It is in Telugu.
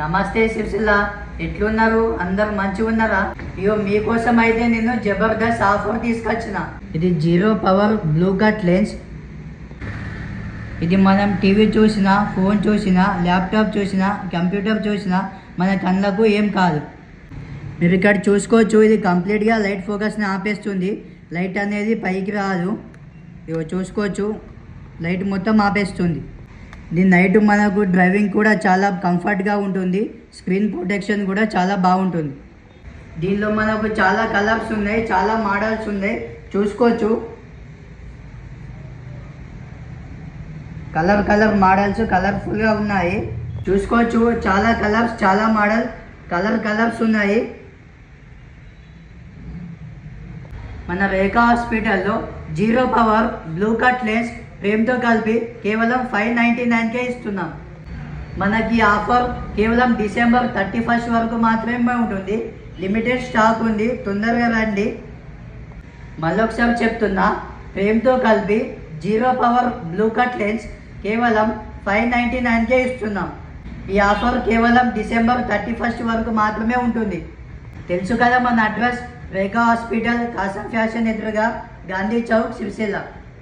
నమస్తే సిరిసిల్ల, ఎట్లున్నారు? అందరు మంచిగా ఉన్నారా? ఇయో మీకోసం అయితే నేను జబర్దస్త్ ఆఫర్ తీసుకొచ్చిన. ఇది zero power blue cut lens. ఇది మనం టీవీ చూసినా, ఫోన్ చూసినా, ల్యాప్టాప్ చూసినా, కంప్యూటర్ చూసినా మన కళ్ళకు ఏం కాదు. మీరు ఇక్కడ చూసుకోవచ్చు, ఇది కంప్లీట్గా లైట్ ఫోకస్ని ఆపేస్తుంది. లైట్ అనేది పైకి రాదు. ఇగో చూసుకోవచ్చు, లైట్ మొత్తం ఆపేస్తుంది. దీని నైట్ మనకు డ్రైవింగ్ కూడా చాలా కంఫర్ట్గా ఉంటుంది. స్క్రీన్ ప్రొటెక్షన్ కూడా చాలా బాగుంటుంది. దీనిలో మనకు చాలా కలర్స్ ఉన్నాయి, చాలా మోడల్స్ ఉన్నాయి. చూసుకోవచ్చు, కలర్ మోడల్స్ కలర్ఫుల్గా ఉన్నాయి. చూసుకోవచ్చు, చాలా కలర్స్, చాలా మోడల్, కలర్స్ ఉన్నాయి. మన రేఖా హాస్పిటల్లో zero power blue cut lens ఫ్రేమ్తో కలిపి కేవలం 599కే ఇస్తున్నాం. మనకి ఆఫర్ కేవలం డిసెంబర్ 31 వరకు మాత్రమే ఉంటుంది. లిమిటెడ్ స్టాక్ ఉంది, తొందరగా రండి. మళ్ళొకసారి చెప్తున్నా, ఫ్రేమ్తో కలిపి zero power blue cut lens కేవలం 599కే ఇస్తున్నాం. ఈ ఆఫర్ కేవలం డిసెంబర్ 31 వరకు మాత్రమే ఉంటుంది. తెలుసు కదా మన అడ్రస్, రేఖా హాస్పిటల్, కాసం ఫ్యాషన్ ఎదురుగా, గాంధీ చౌక్, సిరిసిల్ల.